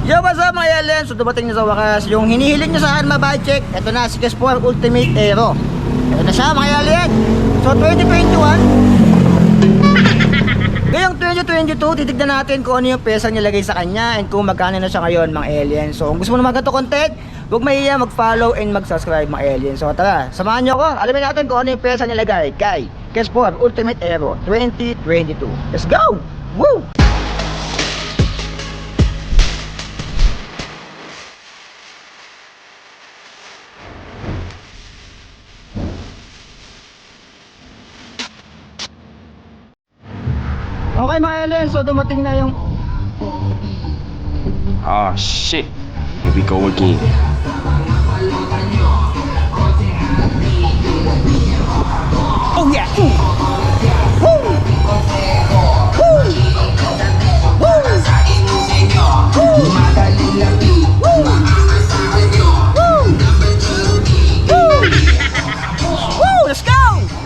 Yo, what's up mga aliens? So dumating na sa wakas yung hinihiling nyo sa akin mabudget. Ito na si Kes4 Ultimate Aero. Ito na siya mga alien. So 2021 ngayong 2022, titignan natin kung ano yung pesa nilagay sa kanya and kung magkano na siya ngayon mga alien. So kung gusto mo naman ganito content, huwag mahiya mag-follow and mag-subscribe mga alien. So tara, samahan nyo ako. Alamin natin kung ano yung pesa nilagay kay Kes4 Ultimate Aero 2022. Let's go! Woo! Okay mga alien, so dumating na yung Oh shit. Here we go again. oh yeah! Woo! Woo! Woo! Woo! Let's go!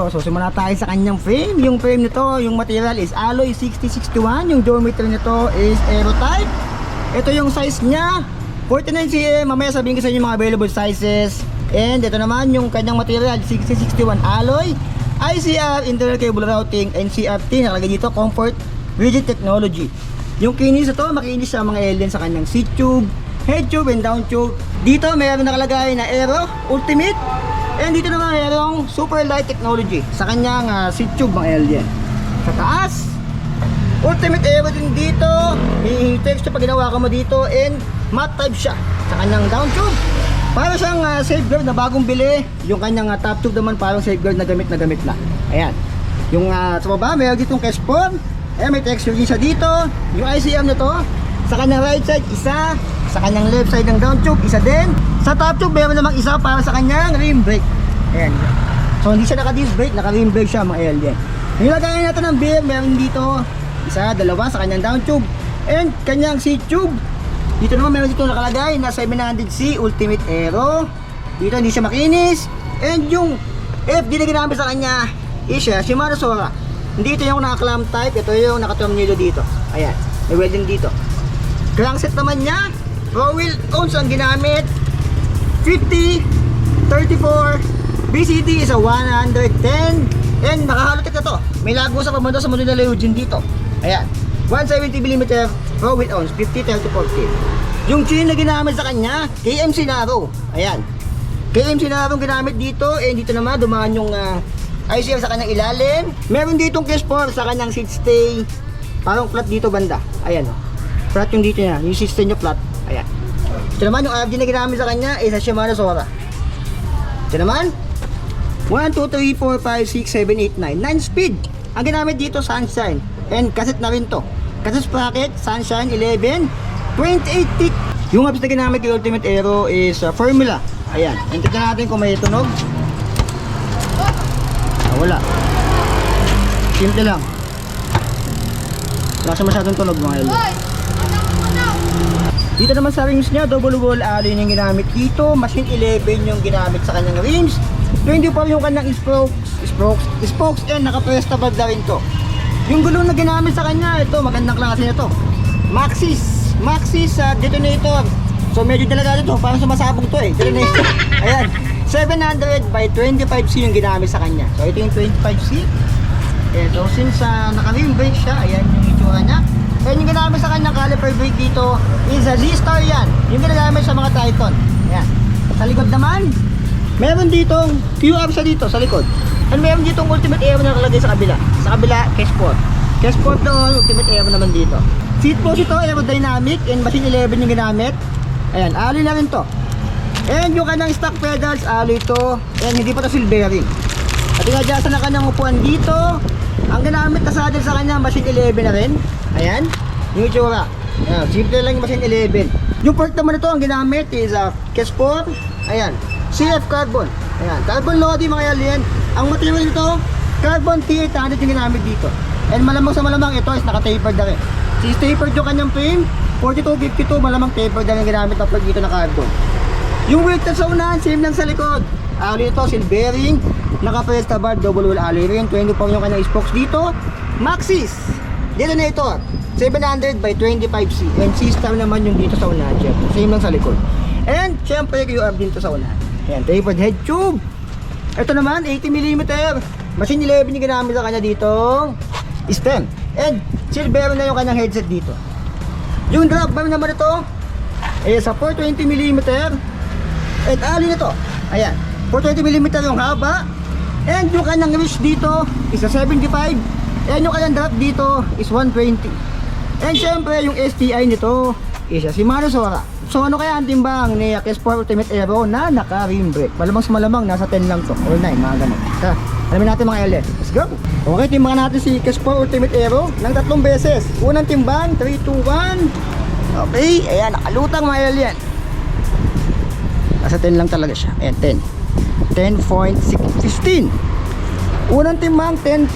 So simula tayo sa kanyang frame. Yung frame nito, yung material is alloy 6061. Yung geometry nito is aero type. Ito yung size niya 49 cm. Mamaya sabihin ko sa inyo yung mga available sizes. And ito naman yung kanyang material 6061 alloy, ICR, internal cable routing, and CRT. Nakalagay dito comfort rigid technology. Yung kinis ito, makinis siya mga alien sa kanyang seat tube, head tube, and down tube. Dito mayroon nakalagay na Aero Ultimate. And dito naman mayroong super light technology sa kanyang seat tube mga alien. Sa taas, Ultimate Aero din dito. I-texture pag ginawa ka mo dito. And matte type siya sa kanyang down tube. Para siyang safeguard na bagong bili. Yung kanyang top tube naman parang safeguard na gamit lang. Ayan. Yung sa baba mayroon ditong Kes4. Ayan, may texture din siya dito. Yung ICM na to, sa kanyang right side isa, sa kanyang left side ng down tube isa din. Sa top tube meron namang isa para sa kanyang rim brake. Ayan. So hindi siya naka-disc brake, naka-rim brake siya mga alien. Nilagay natin ng beer, meron dito isa, dalawa sa kanyang down tube and kanyang seat tube. Dito naman meron dito nakalagay na 700C Ultimate Aero. Dito hindi siya makinis. And yung FD na ginamit sa kanya is Shimano Sora. Hindi ito yung naka-clamp type, ito yung naka-tornilyo dito. Ayan, may welding dito. Crankset naman niya, pro wheel ounce ang ginamit, 50, 34, BCD is a 110, and nakahalotik na to. May lago sa pamando sa modula Legion dito. Ayan, 170mm pro wheel ounce, 50, 30, 40. Yung chain na ginamit sa kanya, KMC Naro. Ayan, KMC Naro ginamit dito, and dito naman dumaan yung ICR sa kanyang ilalim. Meron ditong Kes4 sa kanyang seat stay. Parang flat dito banda. Ayan o. Flat yung dito niya. Yung seat stay niya flat. Ayan. Ito naman yung RFD na ginamit sa kanya is a Shimano Sora. Ito naman 1, 2, 3, 4, 5, 6, 7, 8, 9 9 speed. Ang ginamit dito Sunshine. And cassette na rin to. Cassette sprocket Sunshine 11 28 tick. Yung apps na ginamit kay Ultimate Aero is Formula. Ayan. And tignan natin kung may tunog. Wala. Simple lang. Wala siya masyadong tunog mga ilo. Dito naman sa rims niya, double wall alloy yung ginamit dito. Machine 11 yung ginamit sa kanyang rims. 24 yung kanyang spokes and naka-presta bag na rin to. Yung gulong na ginamit sa kanya, ito magandang klase na to. Maxxis detonator. So medyo talaga ito, parang sumasabog to detonator. Ayan. 700 by 25C yung ginamit sa kanya. So ito yung 25C. And so since naka-rim brake siya, ayan yung itsura niya. And yung ginamit sa kanyang caliper brake dito is a Z-Star yan. Yung ginagamit sa mga Triton. Ayan. Sa likod naman, meron ditong Q-up siya dito sa likod. And meron ditong Ultimate Aero na nakalagay sa kabila. Sa kabila, Kes4. Kes4 doon, Ultimate Aero naman dito. Seat post ito, aerodynamic and machine 11 yung ginamit. Ayan, alloy na rin to. And yung kanyang stock pedals, alloy to. And hindi pa to silvering. At inadyasan na kanyang upuan dito. Ang ginamit na saddle sa kanya, machine 11 na rin. Ayan, yung itsura. Ayan, simple lang yung machine 11. Yung part naman ito, ang ginamit is Kes4. Ayan, CF carbon. Ayan, carbon lodi mga alien. Ang material nito, carbon T800 yung ginamit dito. And malamang sa malamang ito is naka-tapered na rin. Si tapered yung kanyang frame, 4252, malamang tapered na yung ginamit na plug dito na carbon. Yung weight sa unahan, same lang sa likod. Alloy ito, silvering, naka-presta bar, double wall alloy rin. 24 yung kanyang spokes dito. Maxxis Detonator, 700 by 25C. And C-star naman yung dito sa unahan. Syempre, same lang sa likod. And syempre, QR din to sa unahan. Ayan, tapered head tube. Ito naman, 80mm. Machine 11 yung ginamit sa kanya dito. Stem. And silver na yung kanyang headset dito. Yung drop bar naman ito, sa 420mm. And alin ito. Ayan, 420mm yung haba. And yung kanyang reach dito is a 75. And yung kanyang drop dito is 120. And syempre yung STI nito is a Shimano Sora. So ano kaya ang timbang ni K-Sport Ultimate Aero na naka-rim brake? Malamang sa malamang nasa 10 lang to or 9, mga ganun. Tara, alamin natin mga LS. Let's go! Okay, timbangan natin si K-Sport Ultimate Aero ng 3 beses. Unang timbang, 3, 2, 1. Okay, ayan, nakalutang mga alien. Nasa 10 lang talaga siya. Ayan, 10. 10.15. Unang timbang, 15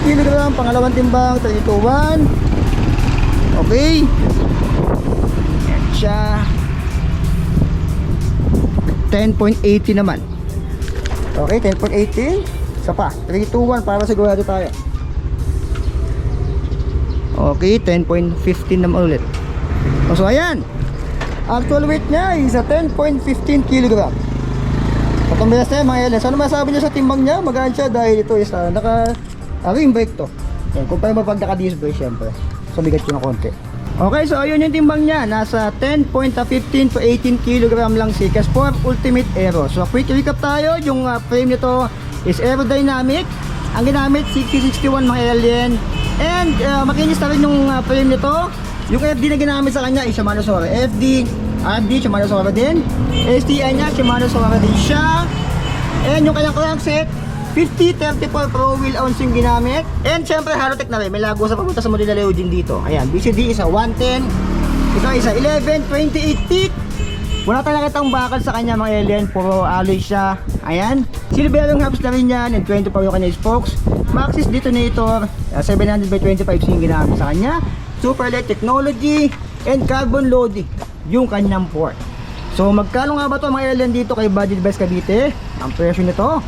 kg. Pangalawang timbang, 3, 2, 1. Okay. Ayan siya. 10.80 naman. Okay, 10.80. Isa pa, 3, 2, 1 para sigurado tayo. Okay, 10.15 naman ulit. So ayan, actual weight niya is a 10.15 kg. Patong beses na mga LS. Ano masabi niya sa timbang niya? Magaan siya dahil ito is rim brake to. Yan, kumpara mo pag naka-disc brake syempre. So bigat yun ng konti. Okay, so ayun yung timbang niya. Nasa 10.15 to 18 kg lang si K-Sport Ultimate Aero. So quick recap tayo. Yung frame nito is aerodynamic. Ang ginamit 6061 mga alien. And makinis na rin yung frame nito. Yung FD na ginamit sa kanya is Shimano Sora FD, RD, Shimano Sora din. STI niya, Shimano Sora din siya. And yung kanyang crankset, 50-34 Pro Wheel Ounce yung ginamit. And syempre Halotech na rin, may lago sa papunta sa model na Leo din dito. Ayan, BCD is a 110. Ito is a 11-28 teeth. Wala tayong nakitang bakal sa kanya mga alien, puro alloy siya. Ayan, silver yung hubs na rin yan. And 20 pa yung kanyang spokes. Maxxis detonator, 700 by 25 yung ginamit sa kanya. Super light technology and carbon loading yung kanyang port. So magkano nga ba to mga alien dito kay Budget Best Cavite? Ang presyo nito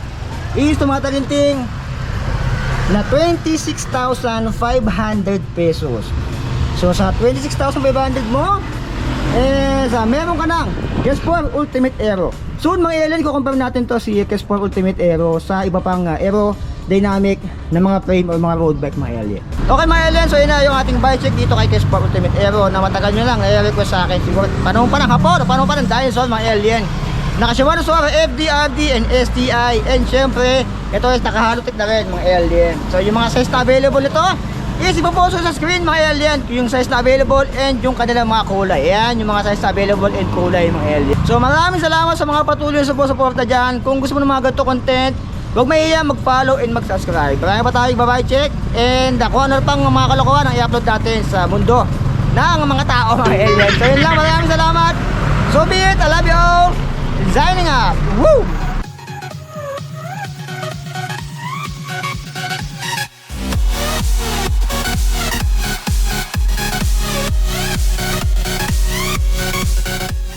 is tumataginting na 26,500 pesos. So sa 26,500 mo meron ka ng K-Sport Ultimate Aero. Soon mga alien, kukumpare natin to si K-Sport Ultimate Aero sa iba pang aerodynamic na mga frame or mga road bike mga alien. Okay mga alien, so yun na yung ating bike check dito kay K-Sport Ultimate Aero na matagal nyo lang request sa akin. Siguro panahon pa ng hapon, panahon pa ng dinosaur mga alien. Naka-Shimano Sora FD, RD, and STI. And syempre, ito is naka-Halotech na rin mga alien. So yung mga size na available ito is ipoposto sa screen mga alien. Yung size na available and yung kanilang mga kulay. Ayan, yung mga size na available and kulay mga alien. So maraming salamat sa mga patuloy na suporta dyan. Kung gusto mo ng mga ganito content, huwag mahiya mag-follow and mag-subscribe. Marami pa tayong babay check. And kung ano pang mga kalokohan ang i-upload natin sa mundo ng mga tao mga alien. So yun lang, maraming salamat. So be it, I love you all. Signing up. Woo!